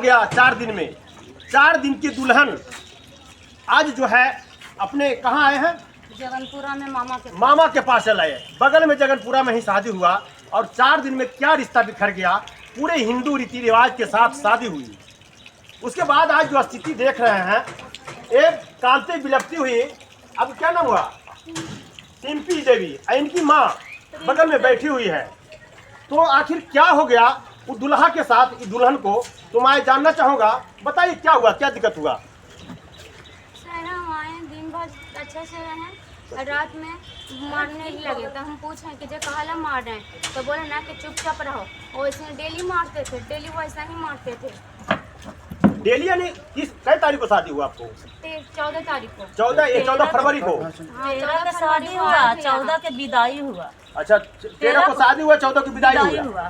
गया 4 दिन में। 4 दिन की दुल्हन आज जो है अपने कहाँ आए हैं? जगनपुरा में मामा के पास चले आए। बगल में जगनपुरा में ही शादी हुआ और 4 दिन में क्या रिश्ता बिखर गया। पूरे हिंदू रीति रिवाज के साथ शादी हुई। उसके बाद आज जो स्थिति देख रहे हैं, एक कांते बिलपती हुई। अब क्या नाम हुआ? सिंपी देवी। इनकी माँ बगल में बैठी हुई है। तो आखिर क्या हो गया वो दुल्हा के साथ इस दुल्हन को? तो मैं जानना चाहूँगा, बताइए क्या हुआ, क्या दिक्कत हुआ? सर हम आए दिन भर अच्छे से रहे, रात में मारने ही लगे। तो हम पूछें कि जो कहला मार रहे हैं, तो बोले ना कि चुपचाप रहो। वैसे डेली मारते थे, डेली वैसा ही मारते थे। डेली यानी किस कई तारीख को शादी हुआ आपको? 14 तारीख को। 14 फरवरी को। हाँ, 13 का शादी हुआ, 14 के विदाई हुआ। अच्छा, 13 को शादी हुआ, 14 की विदाई हुआ।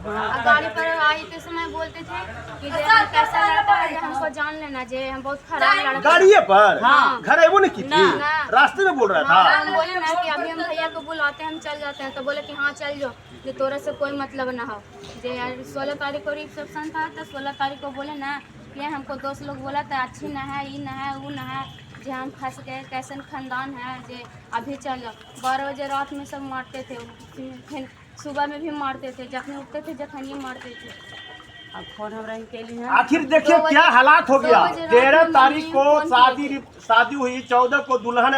गाड़ी पर आई तो समय बोलते थे कि जे हम कैसा लड़का है, जे हमको जान लेना, जे हम बहुत खराब लड़का। गाड़िए पर? हाँ। घर है वो नहीं की थी? रास्ते में बोल रहा था। हम बोले ना कि अभी हम भैया को बुलाते हैं, हम चल जाते हैं। तो बोले कि हाँ चल जाओ, जो तोरा से कोई मतलब ना हो। जे यार 16 तारीख को रिसेप्शन था, तो 16 तारीख को बोले ना कि हमको दोस्त लोग बोला था अच्छी न है, ये न है, वो न है, जे हम फंस गए, कैसन खानदान है, जे अभी चल जाओ। 12 बजे रात में सब मारते थे, फिर सुबह में भी मारते थे, जखनी उठते थे जखनी मारते थे। अब फोन हमरा के लिए आखिर देखिए क्या हालात हो गया। 13 तारीख को शादी हुई, 14 को दुल्हन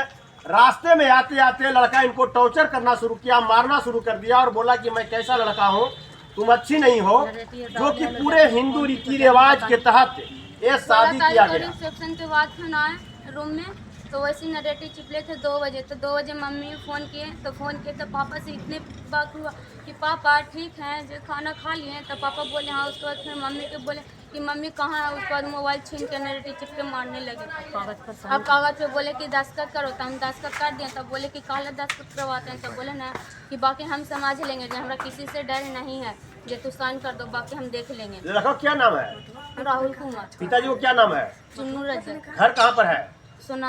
रास्ते में आते आते लड़का इनको टॉर्चर करना शुरू किया, मारना शुरू कर दिया और बोला कि मैं कैसा लड़का हूँ, तुम अच्छी नहीं हो। जो कि पूरे हिंदू रीति रिवाज के तहत ये शादी किया गया। रिसेप्शन के बाद फिर आए रूम में, तो वैसे नरेटिव चिपले थे 2 बजे। तो 2 बजे मम्मी फ़ोन किए, तो पापा से इतने बात हुआ कि पापा ठीक हैं, जो खाना खा लिए। तो पापा बोले हाँ। उसके बाद फिर मम्मी के बोले कि मम्मी कहाँ है। उसके बाद मोबाइल छीन के नरेटिव चिपके मारने लगे कागज़ पर। अब कागज़ पे बोले कि दस्तखत करो, तो हम दस्तखत कर दिए। तब बोले कि काला दस्तखत करवाते हैं। तो बोले ना कि बाकी हम समझ लेंगे, जो हमारा किसी से डर नहीं है, जो तू साइन कर दो, बाकी हम देख लेंगे। लड़का क्या नाम है? राहुल कुमार। पिताजी को क्या नाम है? चुन्नू रजक। घर कहाँ पर है? सोना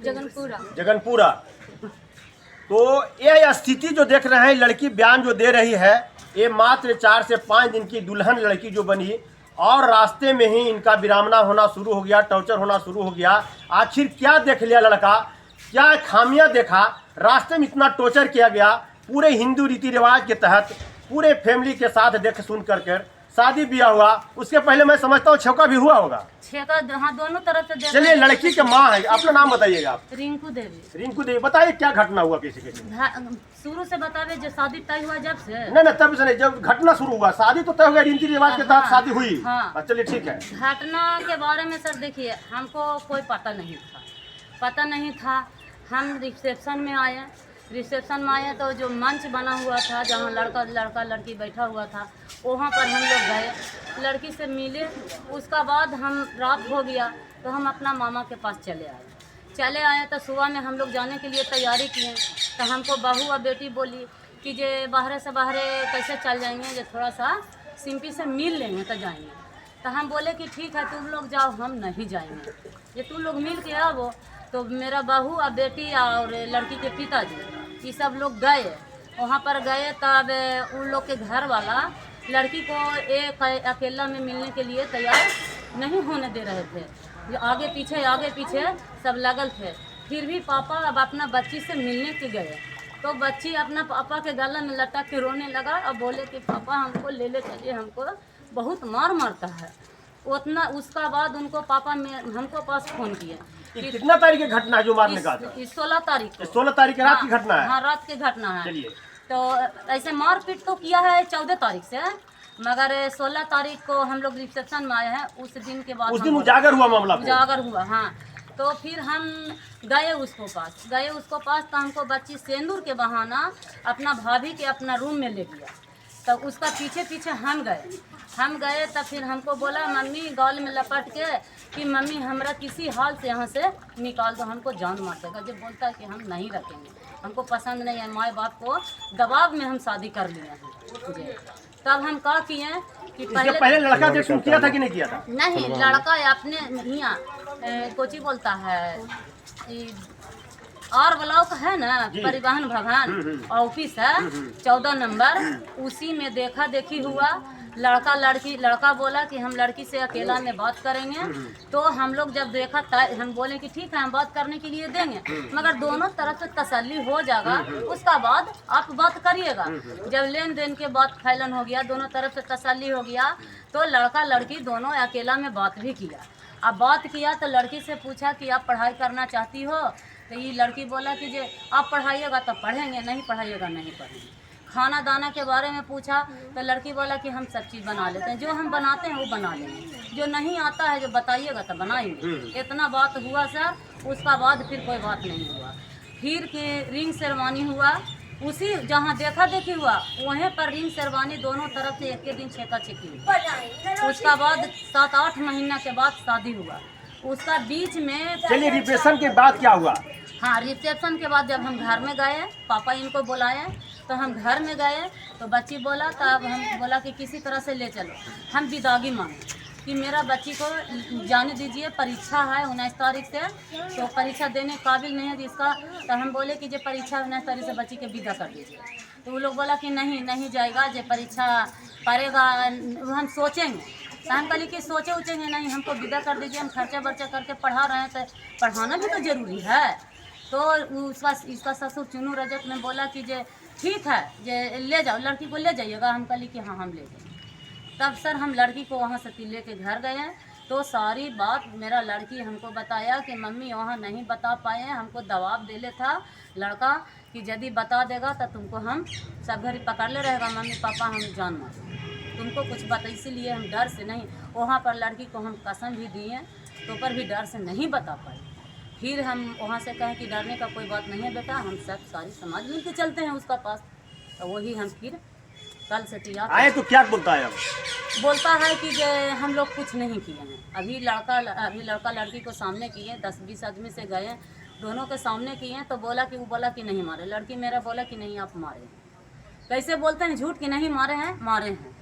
जगनपुरा। जगनपुरा। तो ये स्थिति जो देख रहे हैं, लड़की बयान जो दे रही है, ये मात्र 4 से 5 दिन की दुल्हन लड़की जो बनी और रास्ते में ही इनका विरामना होना शुरू हो गया, टॉर्चर होना शुरू हो गया। आखिर क्या देख लिया लड़का, क्या खामियां देखा? रास्ते में इतना टॉर्चर किया गया। पूरे हिंदू रीति रिवाज के तहत पूरे फैमिली के साथ देख सुन कर शादी ब्याह हुआ। उसके पहले मैं समझता हूँ छेका भी हुआ होगा। छेका हाँ, दोनों तरफ से। चलिए, लड़की के माँ है, अपना नाम बताइएगा आप। रिंकू देवी। रिंकू देवी, बताइए क्या घटना हुआ? किसी शुरू से बतावे, जो शादी तय हुआ जब से। नहीं तब से नहीं, जब घटना शुरू हुआ। शादी तो तय हो गया, रीति रिवाज के तहत शादी हुई। हाँ। चलिए ठीक है। घटना के बारे में सर देखिए, हमको कोई पता नहीं था। हम रिसेप्शन में आए। तो जो मंच बना हुआ था, जहाँ लड़का लड़की बैठा हुआ था, वहाँ पर हम लोग गए, लड़की से मिले। उसका बाद हम रात हो गया तो हम अपना मामा के पास चले आए। तो सुबह में हम लोग जाने के लिए तैयारी किए। तो हमको बहू और बेटी बोली कि जे बाहर से बाहर कैसे चल जाएंगे, जो थोड़ा सा सिंपी से मिल लेंगे तो जाएंगे। तो हम बोले कि ठीक है तुम लोग जाओ, हम नहीं जाएंगे। ये तुम लोग मिल के आओ। तो मेरा बहू और बेटी और लड़की के पिताजी ये सब लोग गए। वहाँ पर गए तब उन लोग के घर वाला लड़की को एक अकेला में मिलने के लिए तैयार नहीं होने दे रहे थे। आगे पीछे सब लगल थे। फिर भी पापा अब अपना बच्ची से मिलने के गए, तो बच्ची अपना पापा के गला में लटक के रोने लगा और बोले कि पापा हमको ले चलिए, हमको बहुत मारता है। उतना उसका बाद उनको पापा में हमको पास फ़ोन किया। कितना तारीख की घटना है जो मारने का था? 16 तारीख को। 16 तारीख की रात की घटना है। हाँ, रात की घटना है। चलिए। तो ऐसे मारपीट तो किया है 14 तारीख से, मगर 16 तारीख को हम लोग रिसेप्शन में आए हैं। उस दिन के बाद उस दिन उजागर हुआ मामला? उजागर हुआ, हाँ। तो फिर हम गए उसको पास। तो हमको बच्ची सेंदूर के बहाना अपना भाभी के अपना रूम में ले गया। तो उसका पीछे हम गए। तब फिर हमको बोला मम्मी गाल में लपट के कि मम्मी हमरा किसी हाल से यहाँ से निकाल दो, हमको जान मार देगा। जब बोलता है कि हम नहीं रखेंगे, हमको पसंद नहीं है, माँ बाप को दबाव में हम शादी कर लिए हैं जी। तब हम क्या किए कि पहले लड़का देखो किया था कि नहीं किया था? नहीं, लड़का अपने यहाँ कोची बोलता है और ब्लॉक है ना, परिवहन भवन ऑफिस है 14 नंबर, उसी में देखा देखी हुआ। लड़का बोला कि हम लड़की से अकेला में बात करेंगे। तो हम लोग जब देखा हम बोले कि ठीक है हम बात करने के लिए देंगे, मगर दोनों तरफ से तसल्ली हो जाएगा उसका बाद आप बात करिएगा। जब लेन देन के बाद फैलन हो गया, दोनों तरफ से तसल्ली हो गया, तो लड़का लड़की दोनों अकेला में बात भी किया। अब बात किया तो लड़की से पूछा कि आप पढ़ाई करना चाहती हो, तो ये लड़की बोला कि जे आप पढ़ाइएगा तो पढ़ेंगे, नहीं पढ़ाइएगा नहीं पढ़ेंगे। खाना दाना के बारे में पूछा तो लड़की बोला कि हम सब चीज़ बना लेते हैं, जो हम बनाते हैं वो बना लेंगे, जो नहीं आता है जो बताइएगा तो बनाएंगे। इतना बात हुआ सर। उसका बाद फिर कोई बात नहीं हुआ। फिर के रिंग सेरेमनी हुआ, उसी जहाँ देखा देखी हुआ वहीं पर रिंग सेरेमनी दोनों तरफ से एक के दिन छेका छेकी हुई। उसका बाद 7-8 महीना के बाद शादी हुआ। उसका बीच में चलिए रिसेप्शन के बाद क्या हुआ? हाँ, रिसेप्शन के बाद जब हम घर में गए, पापा इनको बुलाए तो हम घर में गए तो बच्ची बोला, तब हम बोला कि किसी तरह से ले चलो। हम विदागी मांगे कि मेरा बच्ची को जाने दीजिए, परीक्षा है 19 तारीख से, तो परीक्षा देने काबिल नहीं है जिसका। तो हम बोले कि जो परीक्षा 19 तारीख से बच्ची के विदा कर दीजिए। तो वो लोग बोला कि नहीं जाएगा, जो परीक्षा पड़ेगा हम सोचेंगे। तो हम कहली कि सोचे उचेंगे नहीं, हमको विदा कर दीजिए, हम खर्चा बर्चा करके पढ़ा रहे हैं तो पढ़ाना भी तो ज़रूरी है। तो इसका ससुर चुनू रजक ने बोला कि जे ठीक है, जे ले जाओ लड़की को ले जाइएगा। हम कहली कि हाँ हम ले जाएंगे। तब सर हम लड़की को वहाँ से ले घर गए तो सारी बात मेरा लड़की हमको बताया कि मम्मी वहाँ नहीं बता पाए, हमको दबाव दे ले था लड़का कि यदि बता देगा तो तुमको हम सब घर पकड़ ले रहेगा, मम्मी पापा हम जान मार तुमको कुछ बता। इसीलिए हम डर से नहीं, वहाँ पर लड़की को हम कसम भी दिए तो पर भी डर से नहीं बता पाए। फिर हम वहाँ से कहें कि डरने का कोई बात नहीं है बेटा, हम सब सारी समाज मिल के चलते हैं उसका पास। तो वही हम फिर कल से तैयार आए तो क्या बोलता है? अब बोलता है कि जे हम लोग कुछ नहीं किए हैं। अभी लड़का लड़की को सामने किए, 10-20 आदमी से गए, दोनों के सामने किए तो बोला कि वो बोला कि नहीं मारे। लड़की मेरा बोला कि नहीं आप मारे। कैसे बोलते हैं झूठ कि नहीं मारे हैं, मारे हैं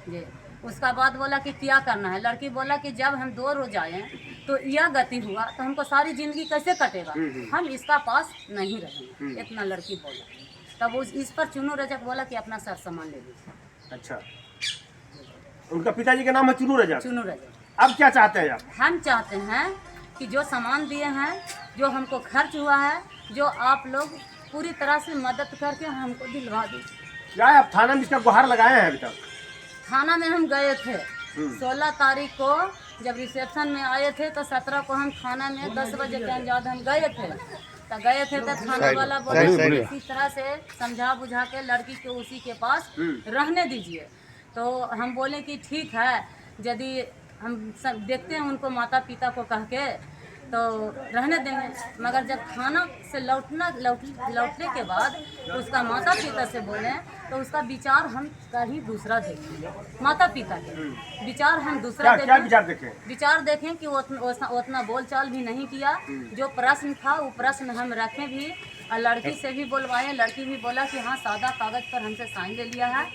जी। उसका बाद बोला कि क्या करना है। लड़की बोला कि जब हम 2 रोज आए तो यह गति हुआ तो हमको सारी जिंदगी कैसे कटेगा, हम इसका पास नहीं रहेंगे। इतना लड़की बोला। तब इस पर चुनू रजक बोला कि अपना सर सामान ले लीजिए। अच्छा, उनका पिताजी का नाम है चुनू रजक। चुनू रजक। अब क्या चाहते हैं आप? हम चाहते हैं कि जो सामान दिए हैं, जो हमको खर्च हुआ है, जो आप लोग पूरी तरह से मदद करके हमको दिलवा दीजिए। क्या है, आप थाना में इसका गुहार लगाए हैं अभी तक? थाना में हम गए थे 16 तारीख को, जब रिसेप्शन में आए थे तो 17 को हम थाना में 10 बजे के अंजाद हम गए थे। तो थाना वाला बोला इसी तरह से समझा बुझा के लड़की को उसी के पास रहने दीजिए। तो हम बोले कि ठीक है, यदि हम सब देखते हैं उनको माता पिता को कह के तो रहने देंगे। मगर जब थाना से लौटने के बाद उसका माता पिता से बोले तो उसका विचार हम कहीं दूसरा देखें। माता पिता के विचार हम दूसरा क्या विचार देखें? विचार देखें कि उतना बोलचाल भी नहीं किया। जो प्रश्न था वो प्रश्न हम रखें भी, और लड़की से भी बुलवाए। लड़की भी बोला कि हाँ सादा कागज पर हमसे साइन ले लिया है,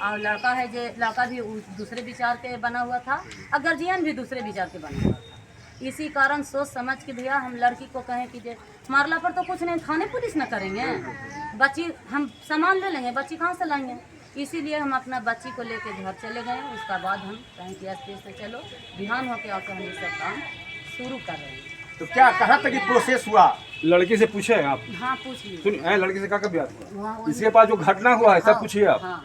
और लड़का है जो लड़का भी दूसरे विचार के बना हुआ था और गार्जियन भी दूसरे विचार के बना हुआ था। इसी कारण सोच समझ के भैया हम लड़की को कहें कि जे मारला पर तो कुछ नहीं, थाने पुलिस न करेंगे, बच्ची हम सामान ले लेंगे, बच्ची कहाँ से लाएंगे। इसीलिए हम अपना बच्ची को लेके घर चले गए। उसका बाद हम कहें कि अस्ते से चलो बिहान होके आकर हम ये सब काम शुरू कर रहे हैं। तो क्या कहाँ तक प्रोसेस हुआ? लड़की से पूछे आप? हाँ पूछ लीजिए। सुनिए, लड़की से क्या बात हुआ, वहाँ इसके पास जो घटना हुआ है सब पूछिए आप। हाँ।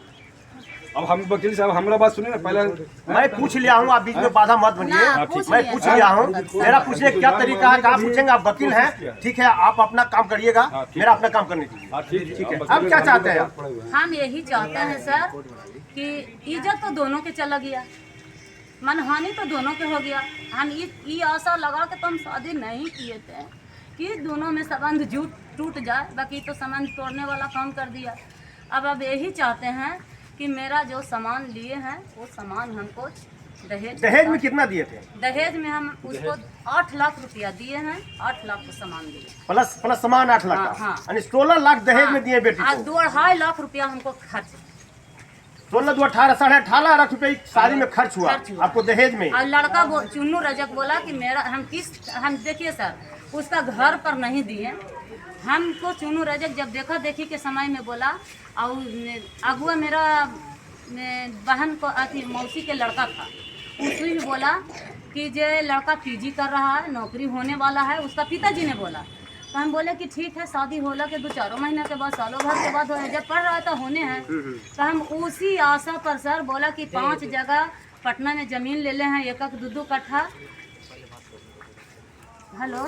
अब हम वकील साहब हमारा बात सुनिए ना पहले। मैं पूछ लिया हूँ, आप बीच में बाधा मत बनिए। मैं पूछ लिया हूँ, मेरा पूछने क्या तरीका है, आप पूछेंगे, आप वकील हैं, ठीक है, आप अपना काम करिएगा, मेरा अपना काम करने दीजिए। ठीक है, अब क्या चाहते हैं आप? हम यही चाहते हैं सर कि इज्जत तो दोनों के चला गया, मनहानि तो दोनों के हो गया। हम ये आशा लगा के तो हम शादी नहीं किए थे कि दोनों में संबंध टूट जाए, बाकी तो संबंध तोड़ने वाला काम कर दिया। अब यही चाहते हैं कि मेरा जो सामान लिए हैं वो सामान हमको दहेज में कितना दिए थे? दहेज में हम उसको 8 लाख रुपया दिए हैं। 8 लाख को सामान दिए प्लस सामान 8 लाख का, यानी 16 लाख दहेज में दिए बेटी को। 2.5 लाख रुपया हमको खर्च, 16 2 18 18.5 लाख रुपए शादी में खर्च हुआ आपको दहेज में। और लड़का चुन्नू रजक बोला कि मेरा हम देखिए सर उसका घर पर नहीं दिए हमको। चुन्नू रजक जब देखा देखी के समय में बोला, और अगुआ मेरा बहन को अथी मौसी के लड़का था, उसने भी बोला कि जे लड़का पीजी कर रहा है, नौकरी होने वाला है, उसका पिताजी ने बोला। तो हम बोले कि ठीक है, शादी होला के 2-4 महीने के बाद, सालों भर के बाद हो, जब पढ़ रहा था होने हैं। तो हम उसी आशा पर सर बोला कि 5 जगह पटना में ज़मीन ले ले हैं, 1-1, 2-2 कट्ठा। हेलो,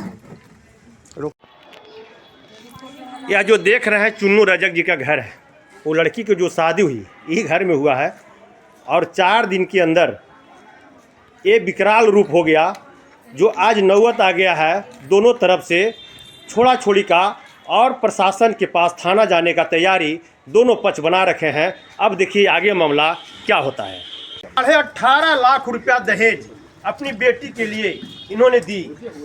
यह जो देख रहे हैं चुन्नू रजक जी का घर है। वो लड़की की जो शादी हुई यही घर में हुआ है और 4 दिन के अंदर ये विकराल रूप हो गया, जो आज नौबत आ गया है दोनों तरफ से छोड़ा छोड़ी का, और प्रशासन के पास थाना जाने का तैयारी दोनों पक्ष बना रखे हैं। अब देखिए आगे मामला क्या होता है। 18.5 लाख रुपया दहेज अपनी बेटी के लिए इन्होंने दी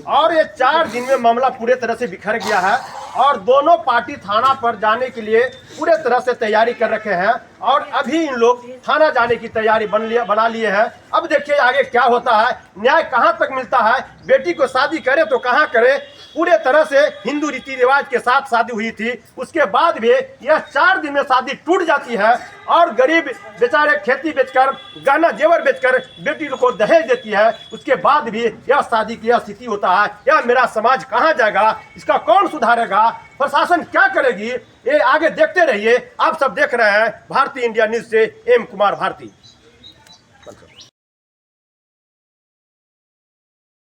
और ये 4 दिन में मामला पूरे तरह से बिखर गया है और दोनों पार्टी थाना पर जाने के लिए पूरे तरह से तैयारी कर रखे हैं और अभी इन लोग थाना जाने की तैयारी बना लिए हैं। अब देखिए आगे क्या होता है, न्याय कहां तक मिलता है। बेटी को शादी करे तो कहां करे, पूरे तरह से हिंदू रीति रिवाज के साथ शादी हुई थी, उसके बाद भी यह 4 दिन में शादी टूट जाती है और गरीब बेचारे खेती बेचकर, गहना जेवर बेचकर बेटी को दहेज देती है। उसके बाद भी यह शादी की यह स्थिति होता है। यह मेरा समाज कहां जाएगा, इसका कौन सुधारेगा, प्रशासन क्या करेगी, ये आगे देखते रहिए। आप सब देख रहे हैं भारतीय इंडिया न्यूज से एम कुमार भारती।